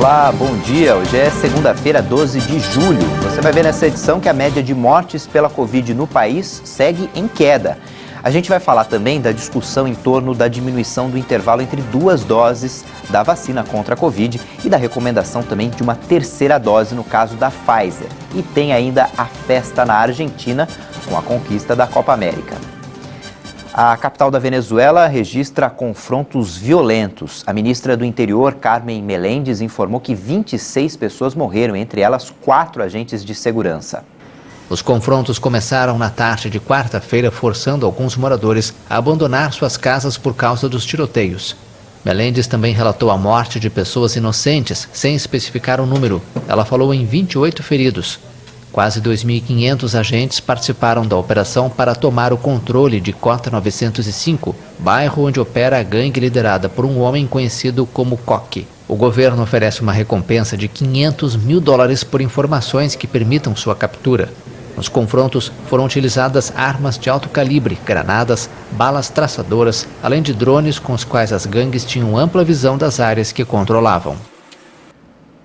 Olá, bom dia. Hoje é segunda-feira, 12 de julho. Você vai ver nessa edição que a média de mortes pela Covid no país segue em queda. A gente vai falar também da discussão em torno da diminuição do intervalo entre duas doses da vacina contra a Covid e da recomendação também de uma terceira dose no caso da Pfizer. E tem ainda a festa na Argentina com a conquista da Copa América. A capital da Venezuela registra confrontos violentos. A ministra do Interior, Carmen Meléndez, informou que 26 pessoas morreram, entre elas 4 agentes de segurança. Os confrontos começaram na tarde de quarta-feira, forçando alguns moradores a abandonar suas casas por causa dos tiroteios. Meléndez também relatou a morte de pessoas inocentes, sem especificar o número. Ela falou em 28 feridos. Quase 2.500 agentes participaram da operação para tomar o controle de Cota 905, bairro onde opera a gangue liderada por um homem conhecido como Coque. O governo oferece uma recompensa de $500 mil por informações que permitam sua captura. Nos confrontos foram utilizadas armas de alto calibre, granadas, balas traçadoras, além de drones com os quais as gangues tinham ampla visão das áreas que controlavam.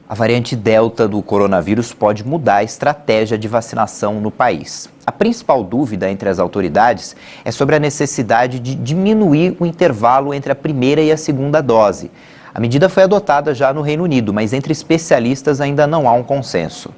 A variante Delta do coronavírus pode mudar a estratégia de vacinação no país. A principal dúvida entre as autoridades é sobre a necessidade de diminuir o intervalo entre a primeira e a segunda dose. A medida foi adotada já no Reino Unido, mas entre especialistas ainda não há um consenso.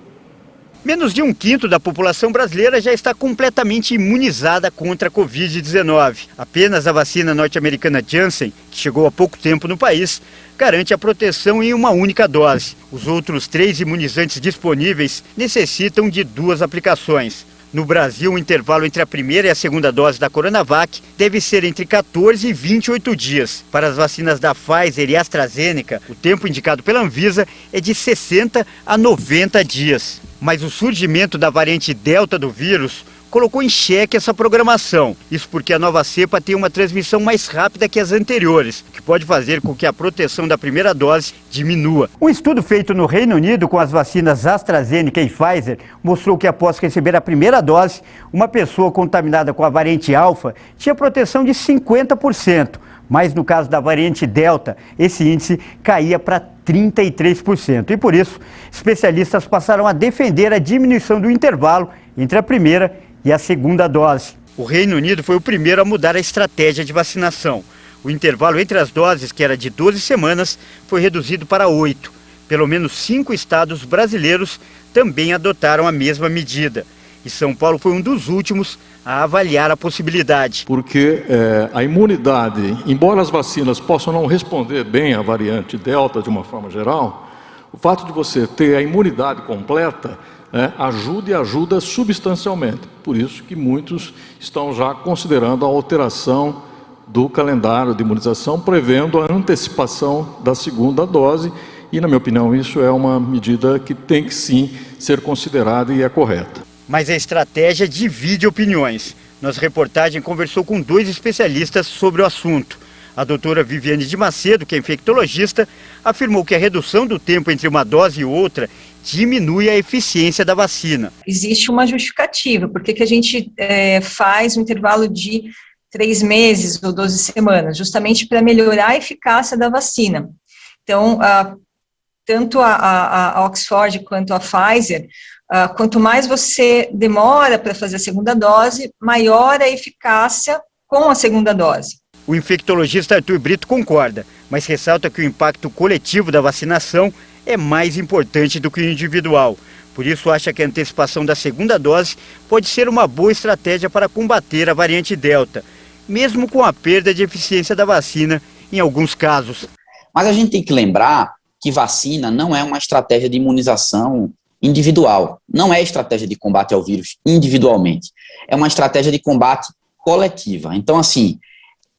Menos de 1/5 da população brasileira já está completamente imunizada contra a Covid-19. Apenas a vacina norte-americana Janssen, que chegou há pouco tempo no país, garante a proteção em uma única dose. Os outros 3 imunizantes disponíveis necessitam de 2 aplicações. No Brasil, o intervalo entre a primeira e a segunda dose da Coronavac deve ser entre 14 e 28 dias. Para as vacinas da Pfizer e AstraZeneca, o tempo indicado pela Anvisa é de 60 a 90 dias. Mas o surgimento da variante Delta do vírus colocou em xeque essa programação. Isso porque a nova cepa tem uma transmissão mais rápida que as anteriores, que pode fazer com que a proteção da primeira dose diminua. Um estudo feito no Reino Unido com as vacinas AstraZeneca e Pfizer mostrou que após receber a primeira dose, uma pessoa contaminada com a variante Alfa tinha proteção de 50%. Mas no caso da variante Delta, esse índice caía para 33%. E por isso, especialistas passaram a defender a diminuição do intervalo entre a primeira e a segunda dose. O Reino Unido foi o primeiro a mudar a estratégia de vacinação. O intervalo entre as doses, que era de 12 semanas, foi reduzido para 8. Pelo menos 5 estados brasileiros também adotaram a mesma medida. E São Paulo foi um dos últimos a avaliar a possibilidade. Porque a imunidade, embora as vacinas possam não responder bem à variante Delta de uma forma geral, o fato de você ter a imunidade completa ajuda substancialmente. Por isso que muitos estão já considerando a alteração do calendário de imunização, prevendo a antecipação da segunda dose. E, na minha opinião, isso é uma medida que tem que sim ser considerada e é correta. Mas a estratégia divide opiniões. Nossa reportagem conversou com 2 especialistas sobre o assunto. A doutora Viviane de Macedo, que é infectologista, afirmou que a redução do tempo entre uma dose e outra diminui a eficiência da vacina. Existe uma justificativa, porque que a gente faz um intervalo de 3 meses ou 12 semanas, justamente para melhorar a eficácia da vacina. Então, tanto a Oxford quanto a Pfizer, quanto mais você demora para fazer a segunda dose, maior a eficácia com a segunda dose. O infectologista Arthur Brito concorda, mas ressalta que o impacto coletivo da vacinação é mais importante do que o individual. Por isso, acha que a antecipação da segunda dose pode ser uma boa estratégia para combater a variante Delta, mesmo com a perda de eficiência da vacina em alguns casos. Mas a gente tem que lembrar que vacina não é uma estratégia de imunização individual, não é estratégia de combate ao vírus individualmente, é uma estratégia de combate coletiva. Então, assim,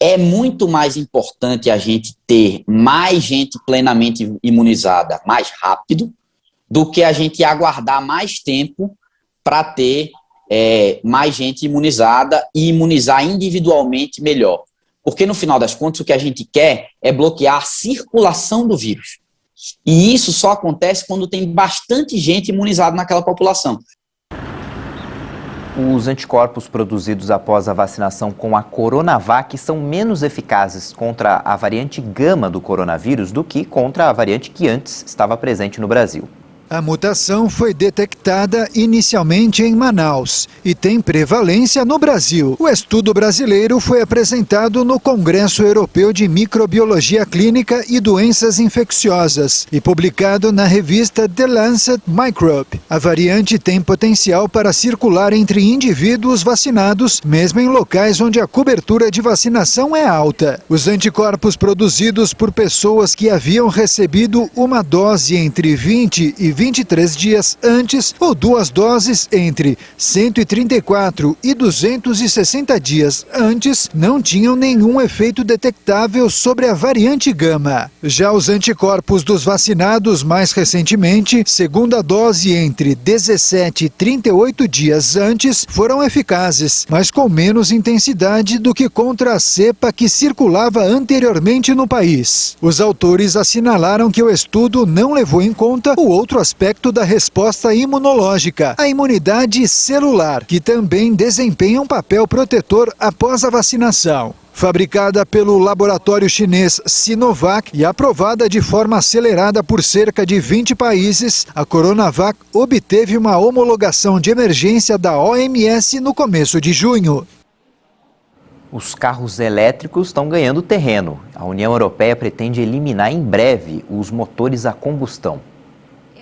é muito mais importante a gente ter mais gente plenamente imunizada mais rápido do que a gente aguardar mais tempo para ter mais gente imunizada e imunizar individualmente melhor. Porque, no final das contas, o que a gente quer é bloquear a circulação do vírus. E isso só acontece quando tem bastante gente imunizada naquela população. Os anticorpos produzidos após a vacinação com a Coronavac são menos eficazes contra a variante Gama do coronavírus do que contra a variante que antes estava presente no Brasil. A mutação foi detectada inicialmente em Manaus e tem prevalência no Brasil. O estudo brasileiro foi apresentado no Congresso Europeu de Microbiologia Clínica e Doenças Infecciosas e publicado na revista The Lancet Microbe. A variante tem potencial para circular entre indivíduos vacinados, mesmo em locais onde a cobertura de vacinação é alta. Os anticorpos produzidos por pessoas que haviam recebido uma dose entre 20 e 23 dias antes ou 2 doses entre 134 e 260 dias antes não tinham nenhum efeito detectável sobre a variante Gama. Já os anticorpos dos vacinados mais recentemente, segunda dose entre 17 e 38 dias antes, foram eficazes, mas com menos intensidade do que contra a cepa que circulava anteriormente no país. Os autores assinalaram que o estudo não levou em conta o outro aspecto da resposta imunológica, a imunidade celular, que também desempenha um papel protetor após a vacinação. Fabricada pelo laboratório chinês Sinovac e aprovada de forma acelerada por cerca de 20 países, a Coronavac obteve uma homologação de emergência da OMS no começo de junho. Os carros elétricos estão ganhando terreno. A União Europeia pretende eliminar em breve os motores a combustão.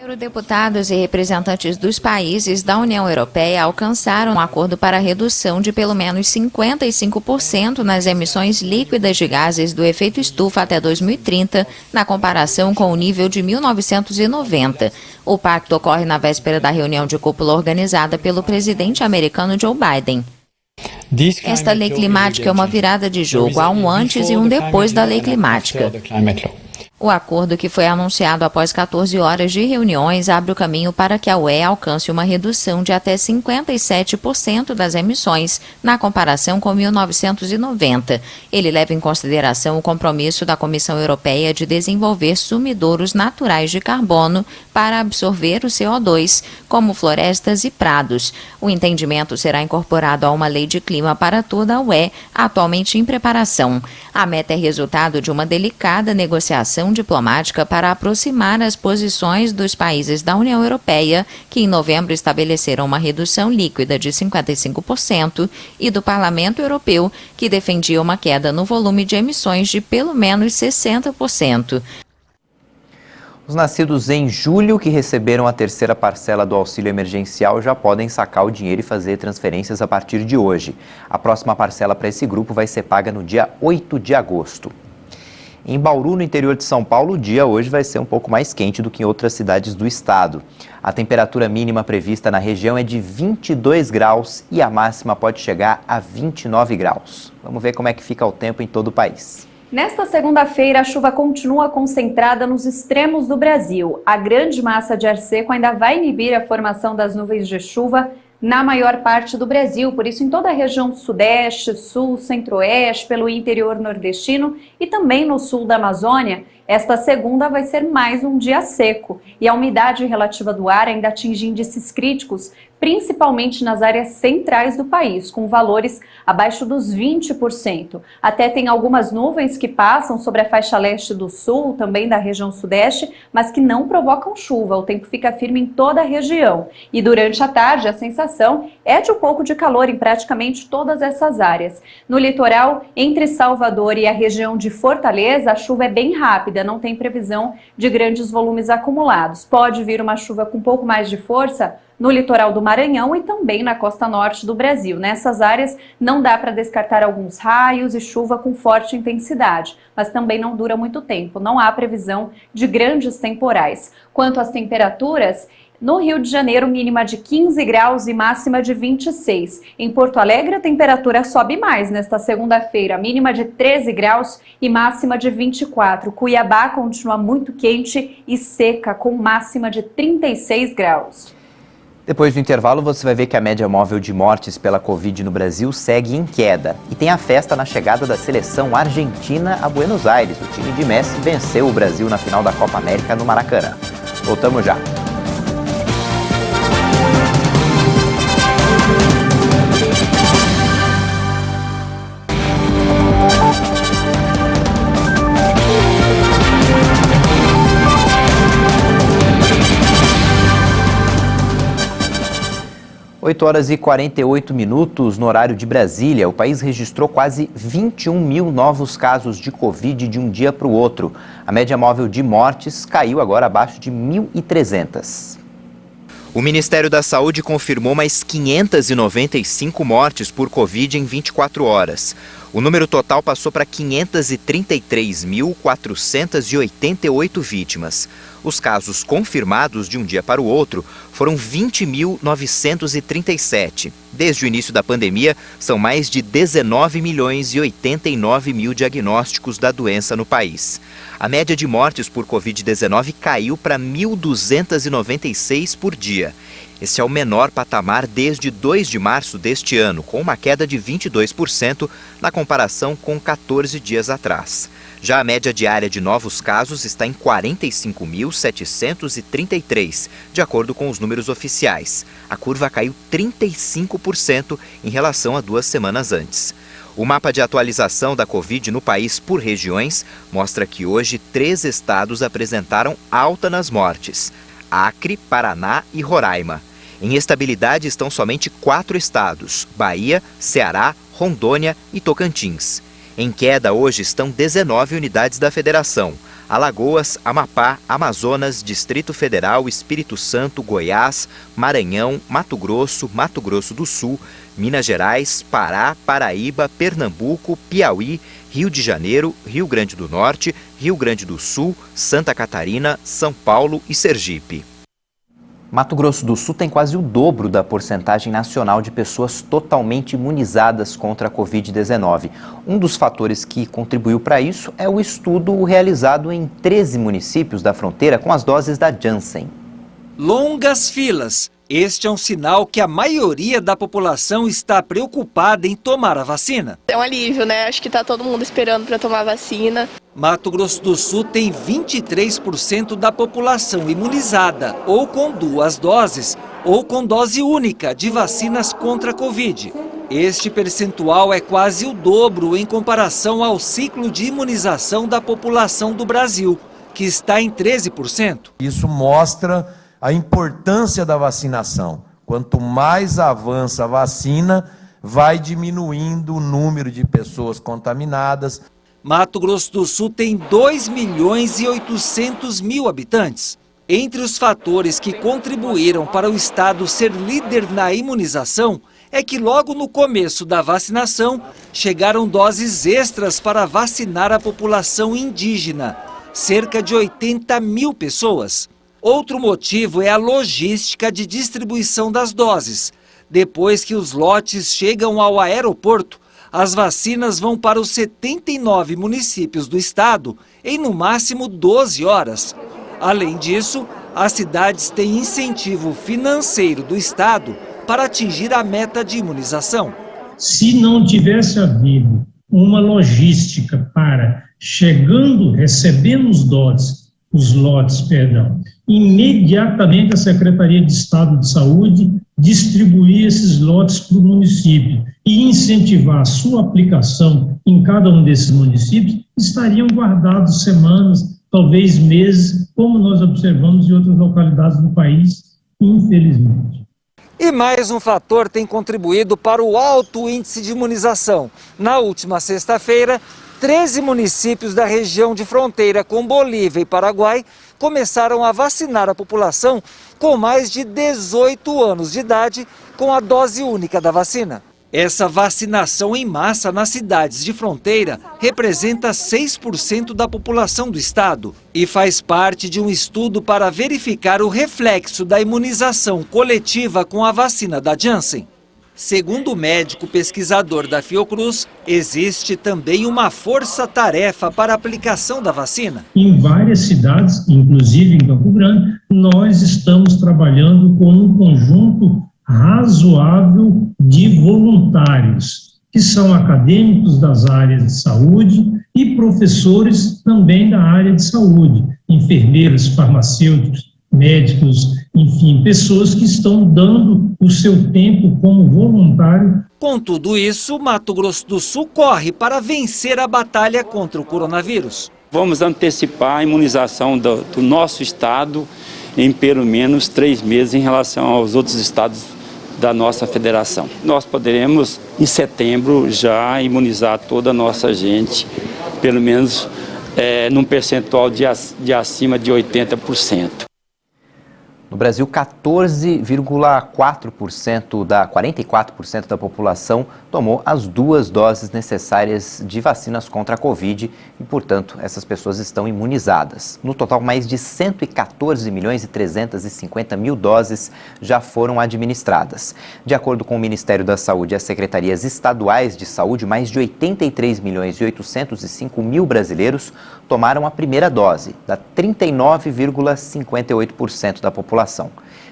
Eurodeputados e representantes dos países da União Europeia alcançaram um acordo para a redução de pelo menos 55% nas emissões líquidas de gases do efeito estufa até 2030, na comparação com o nível de 1990. O pacto ocorre na véspera da reunião de cúpula organizada pelo presidente americano Joe Biden. Esta lei climática é uma virada de jogo, há um antes e um depois da lei climática. O acordo, que foi anunciado após 14 horas de reuniões, abre o caminho para que a UE alcance uma redução de até 57% das emissões, na comparação com 1990. Ele leva em consideração o compromisso da Comissão Europeia de desenvolver sumidouros naturais de carbono para absorver o CO2, como florestas e prados. O entendimento será incorporado a uma lei de clima para toda a UE, atualmente em preparação. A meta é resultado de uma delicada negociação diplomática para aproximar as posições dos países da União Europeia, que em novembro estabeleceram uma redução líquida de 55%, e do Parlamento Europeu, que defendia uma queda no volume de emissões de pelo menos 60%. Os nascidos em julho que receberam a terceira parcela do auxílio emergencial já podem sacar o dinheiro e fazer transferências a partir de hoje. A próxima parcela para esse grupo vai ser paga no dia 8 de agosto. Em Bauru, no interior de São Paulo, o dia hoje vai ser um pouco mais quente do que em outras cidades do estado. A temperatura mínima prevista na região é de 22 graus e a máxima pode chegar a 29 graus. Vamos ver como é que fica o tempo em todo o país. Nesta segunda-feira, a chuva continua concentrada nos extremos do Brasil. A grande massa de ar seco ainda vai inibir a formação das nuvens de chuva na maior parte do Brasil, por isso em toda a região sudeste, sul, centro-oeste, pelo interior nordestino e também no sul da Amazônia, esta segunda vai ser mais um dia seco e a umidade relativa do ar ainda atinge índices críticos, principalmente nas áreas centrais do país, com valores abaixo dos 20%. Até tem algumas nuvens que passam sobre a faixa leste do sul, também da região sudeste, mas que não provocam chuva. O tempo fica firme em toda a região. E durante a tarde, a sensação é de um pouco de calor em praticamente todas essas áreas. No litoral, entre Salvador e a região de Fortaleza, a chuva é bem rápida, não tem previsão de grandes volumes acumulados. Pode vir uma chuva com um pouco mais de força no litoral do Maranhão e também na costa norte do Brasil. Nessas áreas não dá para descartar alguns raios e chuva com forte intensidade, mas também não dura muito tempo, não há previsão de grandes temporais. Quanto às temperaturas, no Rio de Janeiro, mínima de 15 graus e máxima de 26. Em Porto Alegre, a temperatura sobe mais nesta segunda-feira, mínima de 13 graus e máxima de 24. Cuiabá continua muito quente e seca, com máxima de 36 graus. Depois do intervalo, você vai ver que a média móvel de mortes pela Covid no Brasil segue em queda. E tem a festa na chegada da seleção argentina a Buenos Aires. O time de Messi venceu o Brasil na final da Copa América no Maracanã. Voltamos já. 8 horas e 48 minutos no horário de Brasília. O país registrou quase 21 mil novos casos de Covid de um dia para o outro. A média móvel de mortes caiu agora abaixo de 1.300. O Ministério da Saúde confirmou mais 595 mortes por Covid em 24 horas. O número total passou para 533.488 vítimas. Os casos confirmados de um dia para o outro foram 20.937. Desde o início da pandemia, são mais de 19 milhões e 89 mil diagnósticos da doença no país. A média de mortes por Covid-19 caiu para 1.296 por dia. Esse é o menor patamar desde 2 de março deste ano, com uma queda de 22% na comparação com 14 dias atrás. Já a média diária de novos casos está em 45.733, de acordo com os números oficiais. A curva caiu 35% em relação a 2 semanas antes. O mapa de atualização da Covid no país por regiões mostra que hoje 3 estados apresentaram alta nas mortes: Acre, Paraná e Roraima. Em estabilidade estão somente 4 estados: Bahia, Ceará, Rondônia e Tocantins. Em queda hoje estão 19 unidades da federação: Alagoas, Amapá, Amazonas, Distrito Federal, Espírito Santo, Goiás, Maranhão, Mato Grosso do Sul, Minas Gerais, Pará, Paraíba, Pernambuco, Piauí, Rio de Janeiro, Rio Grande do Norte, Rio Grande do Sul, Santa Catarina, São Paulo e Sergipe. Mato Grosso do Sul tem quase o dobro da porcentagem nacional de pessoas totalmente imunizadas contra a Covid-19. Um dos fatores que contribuiu para isso é o estudo realizado em 13 municípios da fronteira com as doses da Janssen. Longas filas. Este é um sinal que a maioria da população está preocupada em tomar a vacina. É um alívio, né? Acho que está todo mundo esperando para tomar a vacina. Mato Grosso do Sul tem 23% da população imunizada, ou com 2 doses, ou com dose única de vacinas contra a Covid. Este percentual é quase o dobro em comparação ao ciclo de imunização da população do Brasil, que está em 13%. Isso mostra a importância da vacinação. Quanto mais avança a vacina, vai diminuindo o número de pessoas contaminadas. Mato Grosso do Sul tem 2.800.000 habitantes. Entre os fatores que contribuíram para o estado ser líder na imunização é que logo no começo da vacinação chegaram doses extras para vacinar a população indígena, cerca de 80.000 pessoas. Outro motivo é a logística de distribuição das doses. Depois que os lotes chegam ao aeroporto, as vacinas vão para os 79 municípios do estado em no máximo 12 horas. Além disso, as cidades têm incentivo financeiro do estado para atingir a meta de imunização. Se não tivesse havido uma logística para, recebendo os lotes, imediatamente a Secretaria de Estado de Saúde distribuir esses lotes para o município e incentivar a sua aplicação em cada um desses municípios, estariam guardados semanas, talvez meses, como nós observamos em outras localidades do país, infelizmente. E mais um fator tem contribuído para o alto índice de imunização. Na última sexta-feira, 13 municípios da região de fronteira com Bolívia e Paraguai começaram a vacinar a população com mais de 18 anos de idade com a dose única da vacina. Essa vacinação em massa nas cidades de fronteira representa 6% da população do estado e faz parte de um estudo para verificar o reflexo da imunização coletiva com a vacina da Janssen. Segundo o médico pesquisador da Fiocruz, existe também uma força-tarefa para a aplicação da vacina. Em várias cidades, inclusive em Campo Grande, nós estamos trabalhando com um conjunto razoável de voluntários, que são acadêmicos das áreas de saúde e professores também da área de saúde, enfermeiros, farmacêuticos, médicos, enfim, pessoas que estão dando o seu tempo como voluntário. Com tudo isso, Mato Grosso do Sul corre para vencer a batalha contra o coronavírus. Vamos antecipar a imunização do nosso estado em pelo menos 3 meses em relação aos outros estados da nossa federação. Nós poderemos, em setembro, já imunizar toda a nossa gente, pelo menos num percentual de acima de 80%. No Brasil, 44% da população tomou as 2 doses necessárias de vacinas contra a Covid e, portanto, essas pessoas estão imunizadas. No total, mais de 114.350.000 doses já foram administradas. De acordo com o Ministério da Saúde e as secretarias estaduais de saúde, mais de 83.805.000 brasileiros tomaram a primeira dose, da 39,58% da população.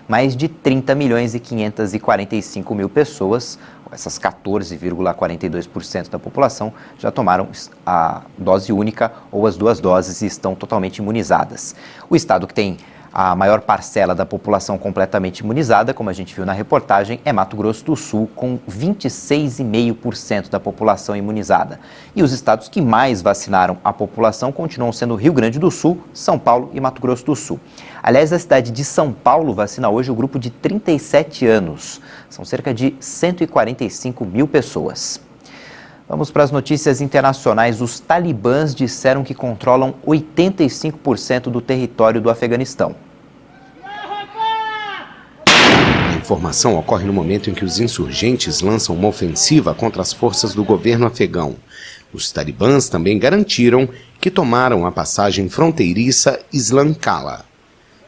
Mais de 30.545.000 pessoas, essas 14,42% da população, já tomaram a dose única ou as 2 doses e estão totalmente imunizadas. O estado que tem a maior parcela da população completamente imunizada, como a gente viu na reportagem, é Mato Grosso do Sul, com 26,5% da população imunizada. E os estados que mais vacinaram a população continuam sendo Rio Grande do Sul, São Paulo e Mato Grosso do Sul. Aliás, a cidade de São Paulo vacina hoje o grupo de 37 anos. São cerca de 145.000 pessoas. Vamos para as notícias internacionais. Os talibãs disseram que controlam 85% do território do Afeganistão. A informação ocorre no momento em que os insurgentes lançam uma ofensiva contra as forças do governo afegão. Os talibãs também garantiram que tomaram a passagem fronteiriça Islam Kala.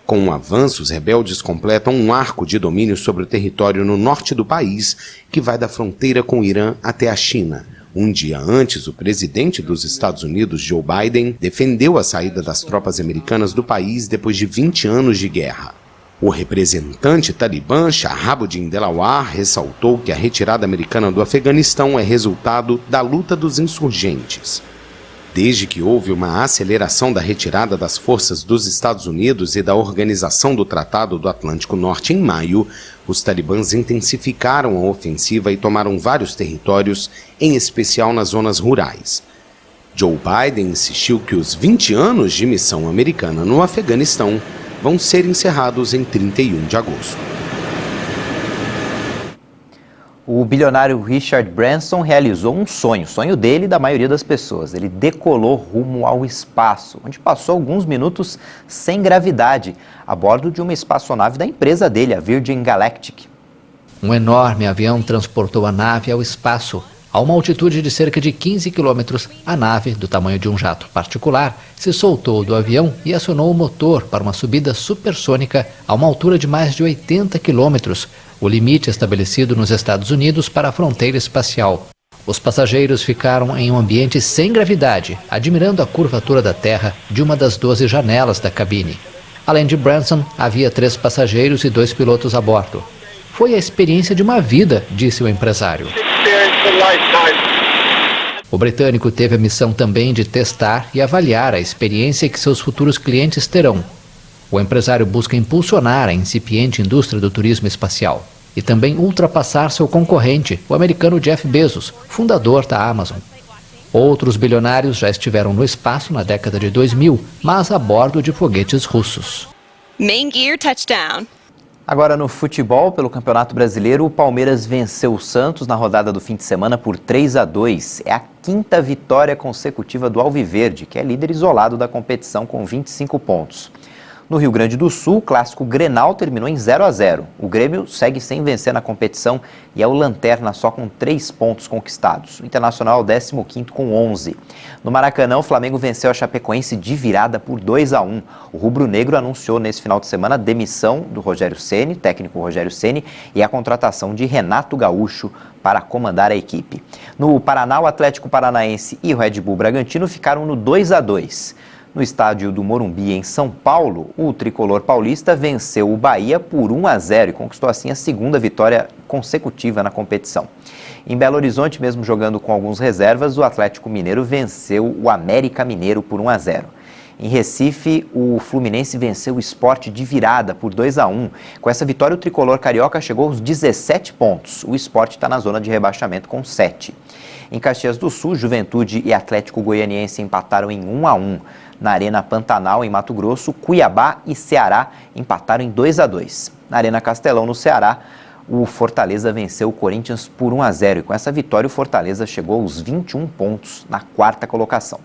Com o avanço, os rebeldes completam um arco de domínio sobre o território no norte do país, que vai da fronteira com o Irã até a China. Um dia antes, o presidente dos Estados Unidos, Joe Biden, defendeu a saída das tropas americanas do país depois de 20 anos de guerra. O representante talibã, Shahabuddin Delawar, ressaltou que a retirada americana do Afeganistão é resultado da luta dos insurgentes. Desde que houve uma aceleração da retirada das forças dos Estados Unidos e da Organização do Tratado do Atlântico Norte em maio, os talibãs intensificaram a ofensiva e tomaram vários territórios, em especial nas zonas rurais. Joe Biden insistiu que os 20 anos de missão americana no Afeganistão vão ser encerrados em 31 de agosto. O bilionário Richard Branson realizou um sonho dele e da maioria das pessoas. Ele decolou rumo ao espaço, onde passou alguns minutos sem gravidade, a bordo de uma espaçonave da empresa dele, a Virgin Galactic. Um enorme avião transportou a nave ao espaço. A uma altitude de cerca de 15 quilômetros, a nave, do tamanho de um jato particular, se soltou do avião e acionou o motor para uma subida supersônica a uma altura de mais de 80 quilômetros, o limite estabelecido nos Estados Unidos para a fronteira espacial. Os passageiros ficaram em um ambiente sem gravidade, admirando a curvatura da Terra de uma das 12 janelas da cabine. Além de Branson, havia 3 passageiros e 2 pilotos a bordo. Foi a experiência de uma vida, disse o empresário. O britânico teve a missão também de testar e avaliar a experiência que seus futuros clientes terão. O empresário busca impulsionar a incipiente indústria do turismo espacial e também ultrapassar seu concorrente, o americano Jeff Bezos, fundador da Amazon. Outros bilionários já estiveram no espaço na década de 2000, mas a bordo de foguetes russos. Main gear touchdown. Agora no futebol, pelo Campeonato Brasileiro, o Palmeiras venceu o Santos na rodada do fim de semana por 3-2. É a 5ª vitória consecutiva do Alviverde, que é líder isolado da competição com 25 pontos. No Rio Grande do Sul, o clássico Grenal terminou em 0-0. O Grêmio segue sem vencer na competição e é o lanterna só com 3 pontos conquistados. O Internacional é o 15º com 11. No Maracanã, o Flamengo venceu a Chapecoense de virada por 2-1. O rubro-negro anunciou nesse final de semana a demissão do Rogério Ceni, técnico Rogério Ceni, e a contratação de Renato Gaúcho para comandar a equipe. No Paraná, o Atlético Paranaense e o Red Bull Bragantino ficaram no 2-2. No estádio do Morumbi, em São Paulo, o tricolor paulista venceu o Bahia por 1-0 e conquistou assim a 2ª vitória consecutiva na competição. Em Belo Horizonte, mesmo jogando com alguns reservas, o Atlético Mineiro venceu o América Mineiro por 1-0. Em Recife, o Fluminense venceu o Sport de virada por 2-1. Com essa vitória, o tricolor carioca chegou aos 17 pontos. O Sport está na zona de rebaixamento com 7. Em Caxias do Sul, Juventude e Atlético Goianiense empataram em 1-1. Na Arena Pantanal, em Mato Grosso, Cuiabá e Ceará empataram em 2-2. Na Arena Castelão, no Ceará, o Fortaleza venceu o Corinthians por 1-0 e com essa vitória o Fortaleza chegou aos 21 pontos na 4ª colocação.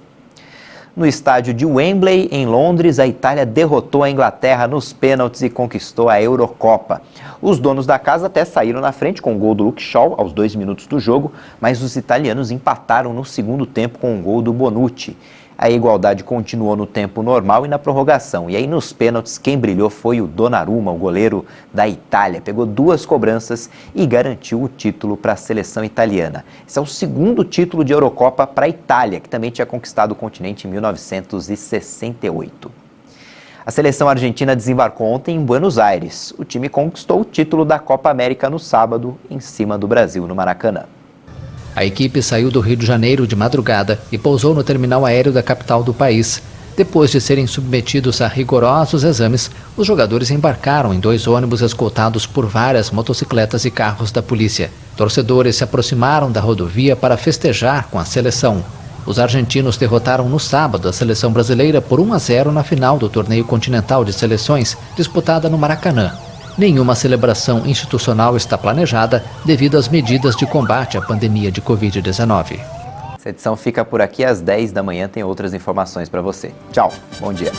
No estádio de Wembley, em Londres, a Itália derrotou a Inglaterra nos pênaltis e conquistou a Eurocopa. Os donos da casa até saíram na frente com o gol do Luke Shaw aos 2 minutos do jogo, mas os italianos empataram no segundo tempo com o gol do Bonucci. A igualdade continuou no tempo normal e na prorrogação. E aí nos pênaltis quem brilhou foi o Donnarumma, o goleiro da Itália. Pegou 2 cobranças e garantiu o título para a seleção italiana. Esse é o segundo título de Eurocopa para a Itália, que também tinha conquistado o continente em 1968. A seleção argentina desembarcou ontem em Buenos Aires. O time conquistou o título da Copa América no sábado, em cima do Brasil, no Maracanã. A equipe saiu do Rio de Janeiro de madrugada e pousou no terminal aéreo da capital do país. Depois de serem submetidos a rigorosos exames, os jogadores embarcaram em 2 ônibus escoltados por várias motocicletas e carros da polícia. Torcedores se aproximaram da rodovia para festejar com a seleção. Os argentinos derrotaram no sábado a seleção brasileira por 1-0 na final do torneio continental de seleções, disputada no Maracanã. Nenhuma celebração institucional está planejada devido às medidas de combate à pandemia de Covid-19. Essa edição fica por aqui às 10 da manhã, tem outras informações para você. Tchau, bom dia.